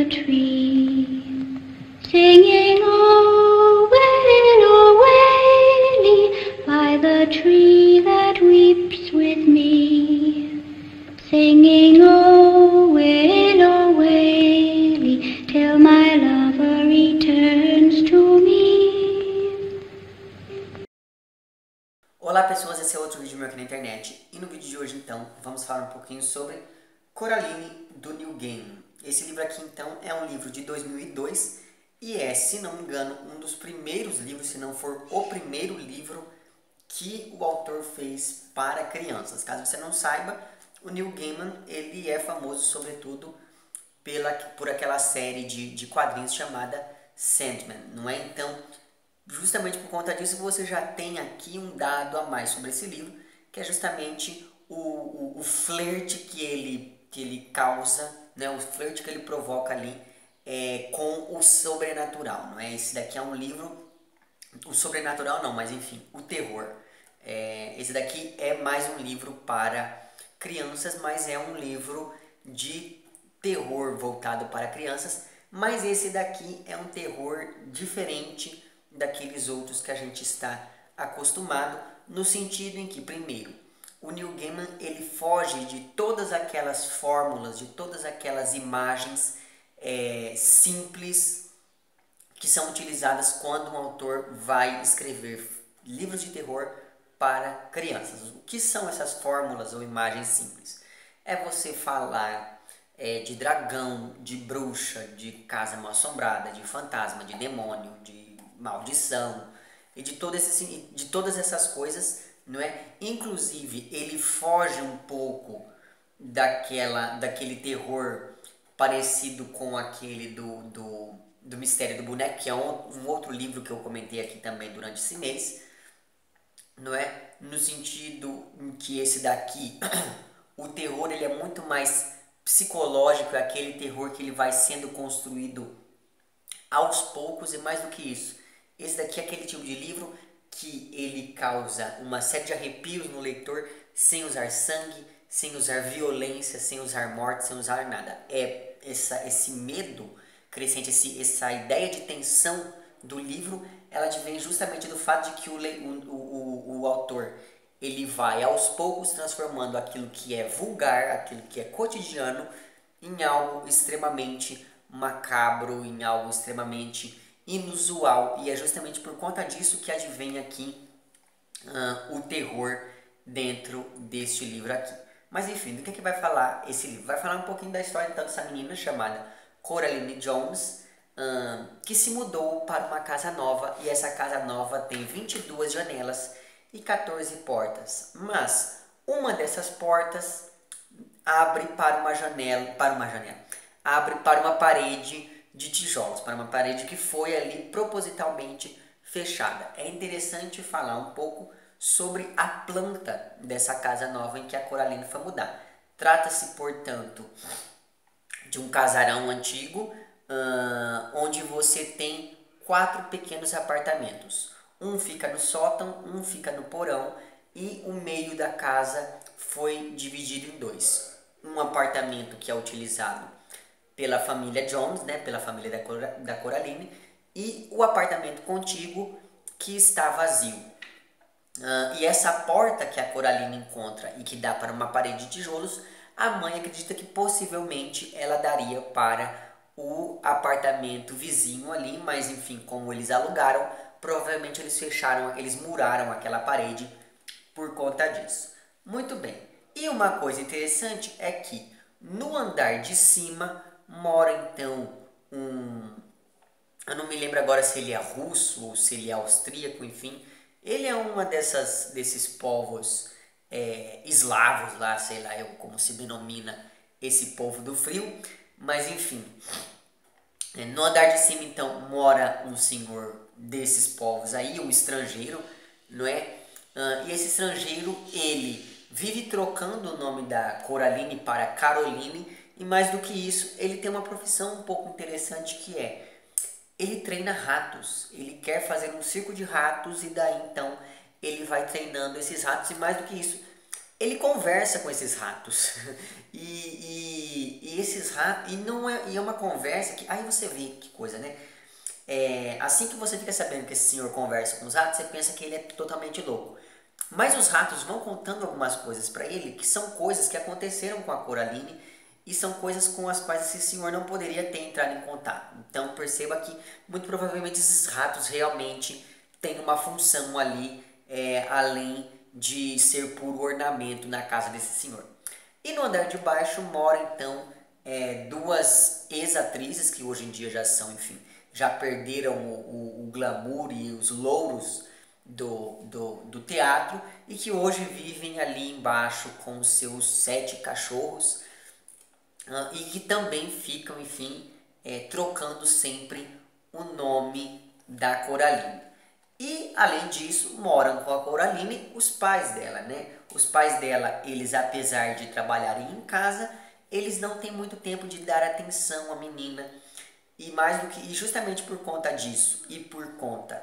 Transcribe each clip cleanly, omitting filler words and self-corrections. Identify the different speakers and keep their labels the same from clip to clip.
Speaker 1: tree, singing oh waily by the tree that weeps with me, singing oh waily till my lover returns to me.
Speaker 2: Olá pessoas, esse é outro vídeo meu aqui na internet e no vídeo de hoje então vamos falar um pouquinho sobre Coraline do Neil Gaiman. Esse livro aqui então é um livro de 2002 e é, se não me engano, um dos primeiros livros, se não for o primeiro livro que o autor fez para crianças. Caso você não saiba, o Neil Gaiman ele é famoso sobretudo por aquela série de quadrinhos chamada Sandman, não é? Então, justamente por conta disso, você já tem aqui um dado a mais sobre esse livro, que é justamente o flerte que ele causa, né? O flerte que ele provoca ali com o sobrenatural, não é? Esse daqui é um livro, o sobrenatural não, mas enfim, o terror. Esse daqui é mais um livro para crianças, mas é um livro de terror voltado para crianças, mas esse daqui é um terror diferente daqueles outros que a gente está acostumado, no sentido em que, primeiro, o Neil Gaiman ele foge de todas aquelas fórmulas, de todas aquelas imagens simples que são utilizadas quando um autor vai escrever livros de terror para crianças. O que são essas fórmulas ou imagens simples? É você falar de dragão, de bruxa, de casa mal assombrada, de fantasma, de demônio, de maldição e de todas essas coisas, não é? Inclusive ele foge um pouco daquele terror parecido com aquele do Mistério do Boneco, que é um outro livro que eu comentei aqui também durante esse mês, não é? No sentido em que esse daqui, o terror ele é muito mais psicológico, é aquele terror que ele vai sendo construído aos poucos e mais do que isso. Esse daqui é aquele tipo de livro que ele causa uma série de arrepios no leitor sem usar sangue, sem usar violência, sem usar morte, sem usar nada. É esse medo crescente, essa ideia de tensão do livro, ela vem justamente do fato de que o autor ele vai aos poucos transformando aquilo que é vulgar, aquilo que é cotidiano, em algo extremamente macabro, em algo extremamente inusual. E é justamente por conta disso que advém aqui o terror dentro deste livro aqui. Mas enfim, do que vai falar esse livro? Vai falar um pouquinho da história então dessa menina chamada Coraline Jones, que se mudou para uma casa nova, e essa casa nova tem 22 janelas e 14 portas. Mas uma dessas portas abre para uma janela, abre para uma parede de tijolos, para uma parede que foi ali propositalmente fechada. É interessante falar um pouco sobre a planta dessa casa nova em que a Coraline foi mudar. Trata-se, portanto, de um casarão antigo, onde você tem 4 pequenos apartamentos. Um fica no sótão, um fica no porão e o meio da casa foi dividido em 2. Um apartamento que é utilizado pela família Jones, né, pela família da Coraline, e o apartamento contíguo que está vazio. E essa porta que a Coraline encontra e que dá para uma parede de tijolos, a mãe acredita que possivelmente ela daria para o apartamento vizinho ali, mas enfim, como eles alugaram, provavelmente eles muraram aquela parede por conta disso. Muito bem. E uma coisa interessante é que no andar de cima mora então eu não me lembro agora se ele é russo ou se ele é austríaco, enfim. Ele é uma desses povos eslavos lá, sei lá como se denomina esse povo do frio. Mas enfim, no andar de cima então mora um senhor desses povos aí, um estrangeiro, não é? E esse estrangeiro, ele vive trocando o nome da Coraline para Caroline, e mais do que isso, ele tem uma profissão um pouco interessante que ele treina ratos. Ele quer fazer um circo de ratos e daí então ele vai treinando esses ratos, e mais do que isso, ele conversa com esses ratos. E E esses ratos, e é uma conversa que, aí você vê que coisa, né? Assim que você fica sabendo que esse senhor conversa com os ratos, você pensa que ele é totalmente louco. Mas os ratos vão contando algumas coisas para ele que são coisas que aconteceram com a Coraline e são coisas com as quais esse senhor não poderia ter entrado em contato. Então perceba que muito provavelmente esses ratos realmente têm uma função ali, além de ser puro ornamento na casa desse senhor. E no andar de baixo mora então duas ex-atrizes que hoje em dia já são, enfim, já perderam o glamour e os louros do teatro e que hoje vivem ali embaixo com os seus 7 cachorros, e que também ficam, enfim, trocando sempre o nome da Coraline. E além disso, moram com a Coraline os pais dela, né? Os pais dela, eles apesar de trabalharem em casa, eles não têm muito tempo de dar atenção à menina. E justamente por conta disso e por conta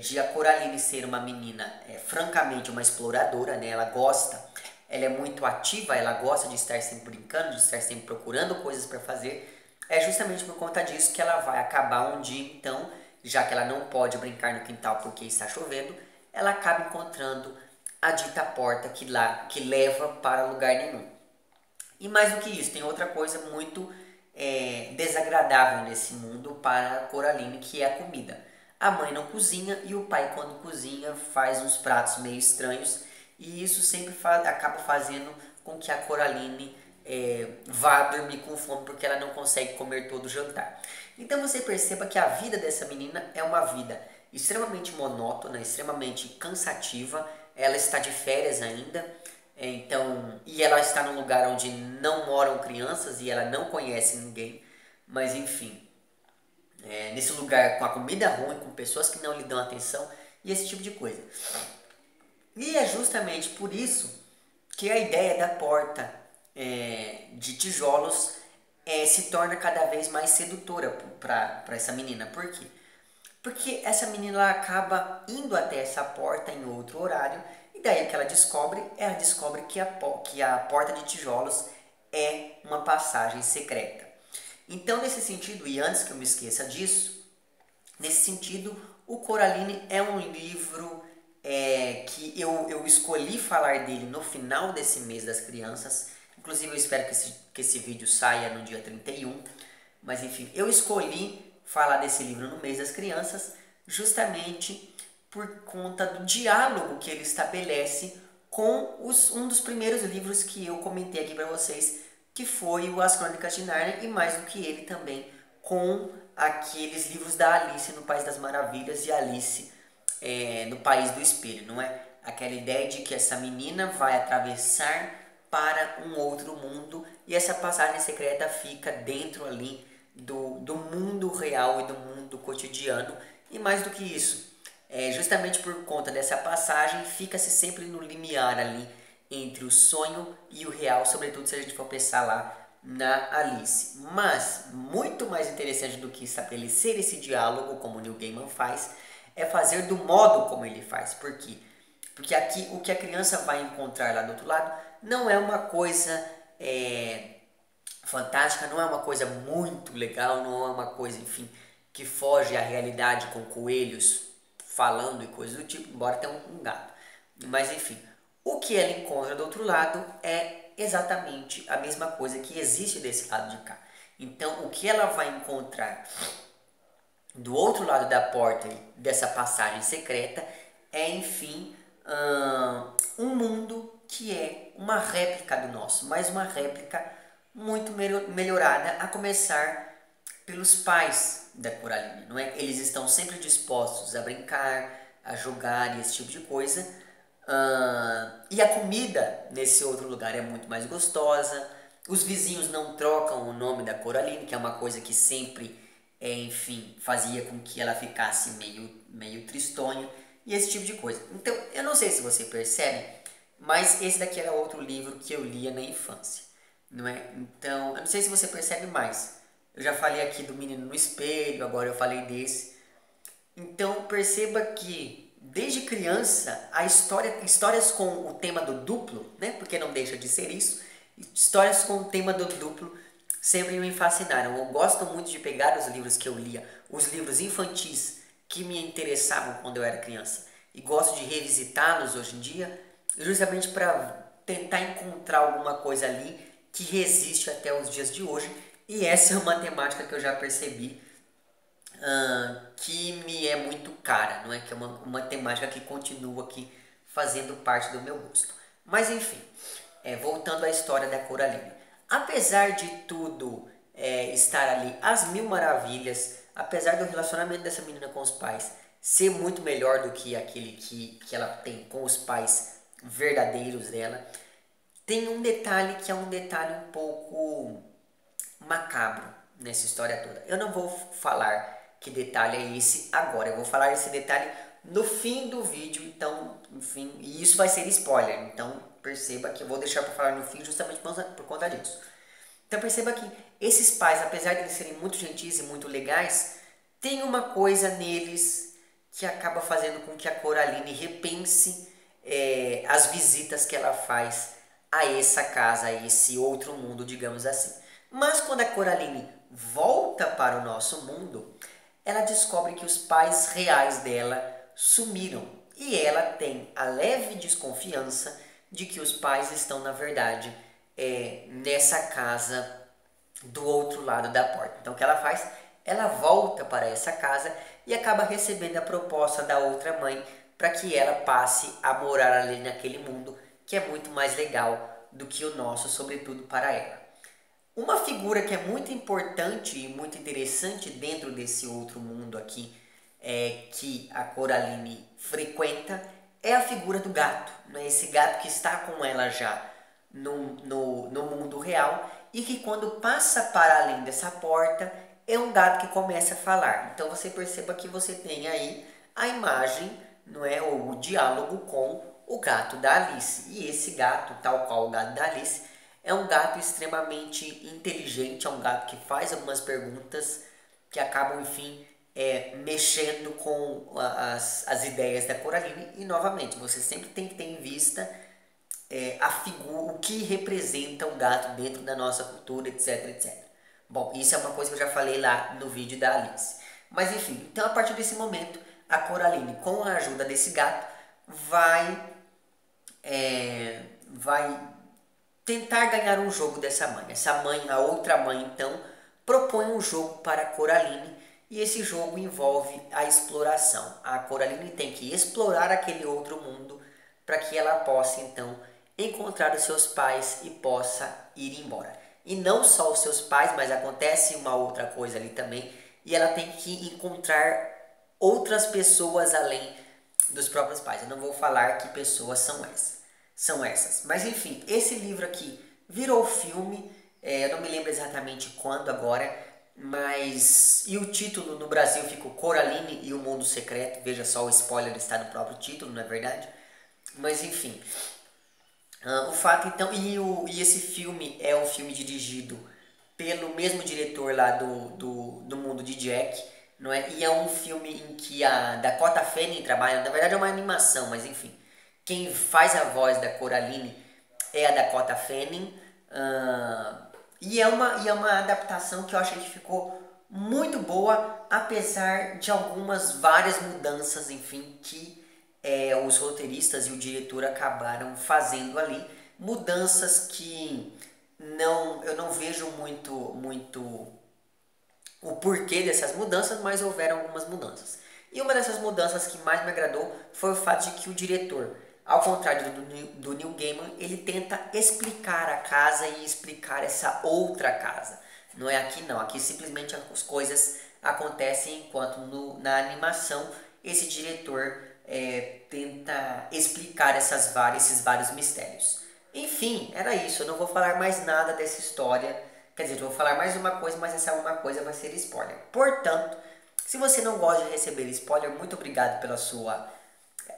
Speaker 2: de a Coraline ser uma menina francamente uma exploradora, né? Ela é muito ativa, ela gosta de estar sempre brincando, de estar sempre procurando coisas para fazer. É justamente por conta disso que ela vai acabar um dia, então, já que ela não pode brincar no quintal porque está chovendo, ela acaba encontrando a dita porta que leva para lugar nenhum. E mais do que isso, tem outra coisa muito desagradável nesse mundo para a Coraline, que é a comida. A mãe não cozinha e o pai, quando cozinha, faz uns pratos meio estranhos, e isso sempre acaba fazendo com que a Coraline vá dormir com fome porque ela não consegue comer todo o jantar. Então você perceba que a vida dessa menina é uma vida extremamente monótona, extremamente cansativa. Ela está de férias ainda, então, e ela está num lugar onde não moram crianças e ela não conhece ninguém, mas enfim, nesse lugar com a comida ruim, com pessoas que não lhe dão atenção e esse tipo de coisa. E é justamente por isso que a ideia da porta de tijolos se torna cada vez mais sedutora para essa menina. Por quê? Porque essa menina ela acaba indo até essa porta em outro horário, e daí o que ela descobre que a porta de tijolos é uma passagem secreta. Então, nesse sentido, e antes que eu me esqueça disso, nesse sentido, o Coraline é um livro que eu escolhi falar dele no final desse mês das crianças. Inclusive, eu espero que esse vídeo saia no dia 31. Mas, enfim, eu escolhi falar desse livro no mês das crianças justamente por conta do diálogo que ele estabelece com um dos primeiros livros que eu comentei aqui para vocês, que foi o As Crônicas de Nárnia, e mais do que ele também com aqueles livros da Alice no País das Maravilhas e Alice no País do Espelho, não é? Aquela ideia de que essa menina vai atravessar para um outro mundo e essa passagem secreta fica dentro ali do mundo real e do mundo cotidiano. E mais do que isso, justamente por conta dessa passagem, fica-se sempre no limiar ali entre o sonho e o real, sobretudo se a gente for pensar lá na Alice. Mas muito mais interessante do que estabelecer esse diálogo, como o Neil Gaiman faz, é fazer do modo como ele faz. Por quê? Porque aqui o que a criança vai encontrar lá do outro lado não é uma coisa fantástica, não é uma coisa muito legal, não é uma coisa, enfim, que foge à realidade com coelhos falando e coisas do tipo, embora tenha um gato. Mas enfim, o que ela encontra do outro lado é exatamente a mesma coisa que existe desse lado de cá. Então, o que ela vai encontrar do outro lado da porta dessa passagem secreta é, enfim, um mundo que é uma réplica do nosso, mas uma réplica muito melhorada, a começar pelos pais da Coraline, não é? Eles estão sempre dispostos a brincar, a jogar e esse tipo de coisa. E a comida nesse outro lugar é muito mais gostosa. Os vizinhos não trocam o nome da Coraline, que é uma coisa que sempre, enfim, fazia com que ela ficasse meio tristonha e esse tipo de coisa. Então, eu não sei se você percebe, mas esse daqui era outro livro que eu lia na infância, não é? Então, eu não sei se você percebe mais. Eu já falei aqui do Menino no Espelho, agora eu falei desse. Então, perceba que desde criança, histórias com o tema do duplo, né? Porque não deixa de ser isso, histórias com o tema do duplo sempre me fascinaram. Eu gosto muito de pegar os livros que eu lia, os livros infantis que me interessavam quando eu era criança, e gosto de revisitá-los hoje em dia, justamente para tentar encontrar alguma coisa ali que resiste até os dias de hoje. E essa é uma temática que eu já percebi que me é muito cara, não é? Que é uma temática que continua aqui fazendo parte do meu gosto. Mas enfim, voltando à história da Coraline. Apesar de tudo estar ali às mil maravilhas, apesar do relacionamento dessa menina com os pais ser muito melhor do que aquele que ela tem com os pais verdadeiros dela, tem um detalhe que é um detalhe um pouco macabro nessa história toda. Eu não vou falar que detalhe é esse agora, eu vou falar esse detalhe no fim do vídeo, então, enfim, e isso vai ser spoiler, então perceba que eu vou deixar para falar no fim justamente por conta disso. Então perceba que esses pais, apesar de eles serem muito gentis e muito legais, tem uma coisa neles que acaba fazendo com que a Coraline repense as visitas que ela faz a essa casa, a esse outro mundo, digamos assim. Mas quando a Coraline volta para o nosso mundo, ela descobre que os pais reais dela sumiram e ela tem a leve desconfiança de que os pais estão, na verdade, nessa casa do outro lado da porta. Então o que ela faz? Ela volta para essa casa e acaba recebendo a proposta da outra mãe para que ela passe a morar ali naquele mundo que é muito mais legal do que o nosso, sobretudo para ela. Uma figura que é muito importante e muito interessante dentro desse outro mundo aqui que a Coraline frequenta é a figura do gato, né? Esse gato que está com ela já no mundo real e que quando passa para além dessa porta é um gato que começa a falar. Então você perceba que você tem aí a imagem, não é, ou o diálogo com o gato da Alice. E esse gato, tal qual o gato da Alice, é um gato extremamente inteligente, é um gato que faz algumas perguntas que acabam, enfim, mexendo com as ideias da Coraline. E novamente, você sempre tem que ter em vista a figura, o que representa o gato dentro da nossa cultura, etc, etc. Bom, isso é uma coisa que eu já falei lá no vídeo da Alice. Mas enfim, então a partir desse momento, a Coraline, com a ajuda desse gato, vai tentar ganhar um jogo dessa mãe. Essa mãe, a outra mãe, então, propõe um jogo para a Coraline e esse jogo envolve a exploração. A Coraline tem que explorar aquele outro mundo para que ela possa, então, encontrar os seus pais e possa ir embora. E não só os seus pais, mas acontece uma outra coisa ali também, e ela tem que encontrar outras pessoas além dos próprios pais. Eu não vou falar que pessoas são essas. Mas enfim, esse livro aqui virou filme, eu não me lembro exatamente quando agora, mas... E o título no Brasil ficou Coraline e o Mundo Secreto, veja só, o spoiler está no próprio título, não é verdade? Mas enfim, o fato então... E esse filme é um filme dirigido pelo mesmo diretor lá do Mundo de Jack, não é? E é um filme em que a Dakota Fanning trabalha, na verdade é uma animação, mas enfim. Quem faz a voz da Coraline é a Dakota Fanning. E é uma adaptação que eu achei que ficou muito boa, apesar de algumas várias mudanças, enfim, que os roteiristas e o diretor acabaram fazendo ali. Mudanças que eu não vejo muito o porquê dessas mudanças, mas houveram algumas mudanças. E uma dessas mudanças que mais me agradou foi o fato de que o diretor, ao contrário do Neil Gaiman, ele tenta explicar a casa e explicar essa outra casa. Não é aqui não, aqui simplesmente as coisas acontecem enquanto na animação esse diretor tenta explicar esses vários mistérios. Enfim, era isso, eu não vou falar mais nada dessa história. Quer dizer, eu vou falar mais uma coisa, mas essa uma coisa vai ser spoiler. Portanto, se você não gosta de receber spoiler, muito obrigado pela sua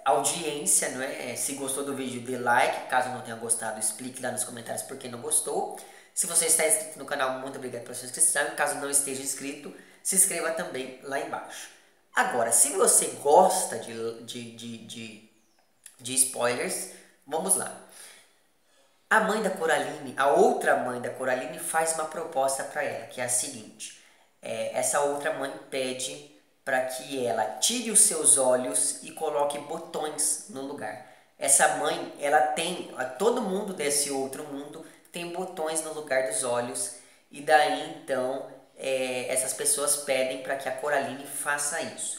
Speaker 2: audiência, não é? Se gostou do vídeo, dê like. Caso não tenha gostado, explique lá nos comentários por que não gostou. Se você está inscrito no canal, muito obrigado pela sua inscrição. Caso não esteja inscrito, se inscreva também lá embaixo. Agora, se você gosta de spoilers, vamos lá. A mãe da Coraline, a outra mãe da Coraline, faz uma proposta para ela, que é a seguinte. Essa outra mãe pede para que ela tire os seus olhos e coloque botões no lugar. Essa mãe, ela tem, todo mundo desse outro mundo tem botões no lugar dos olhos, e daí então essas pessoas pedem para que a Coraline faça isso.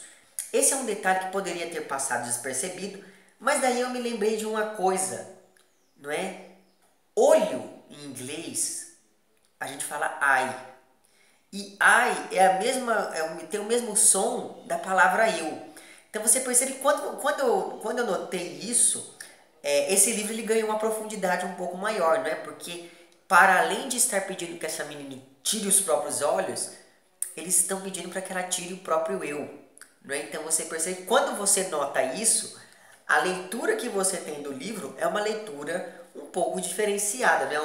Speaker 2: Esse é um detalhe que poderia ter passado despercebido, mas daí eu me lembrei de uma coisa, não é? Olho em inglês a gente fala eye. E eye é a mesma, tem o mesmo som da palavra eu. Então você percebe que quando eu notei isso, esse livro ele ganhou uma profundidade um pouco maior, não é? Porque para além de estar pedindo que essa menina tire os próprios olhos, eles estão pedindo para que ela tire o próprio eu, não é? Então você percebe que quando você nota isso, a leitura que você tem do livro é uma leitura um pouco diferenciada, né?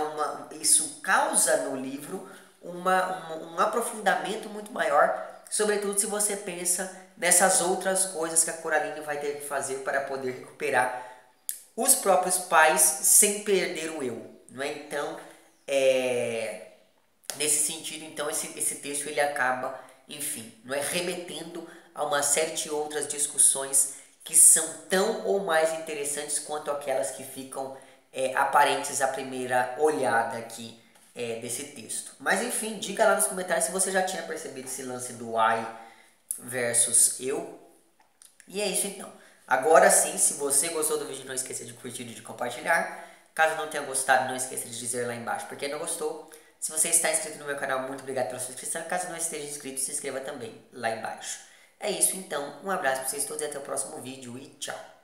Speaker 2: Isso causa no livro um aprofundamento muito maior, sobretudo se você pensa nessas outras coisas que a Coraline vai ter que fazer para poder recuperar os próprios pais sem perder o eu, não é? Então, nesse sentido, então esse texto ele acaba, enfim, não é, remetendo a uma série de outras discussões que são tão ou mais interessantes quanto aquelas que ficam aparentes à primeira olhada aqui desse texto. Mas enfim, diga lá nos comentários se você já tinha percebido esse lance do I versus eu. E é isso então. Agora sim, se você gostou do vídeo, não esqueça de curtir e de compartilhar. Caso não tenha gostado, não esqueça de dizer lá embaixo porque não gostou. Se você está inscrito no meu canal, muito obrigado pela sua inscrição. Caso não esteja inscrito, se inscreva também lá embaixo. É isso então, um abraço para vocês todos e até o próximo vídeo e tchau!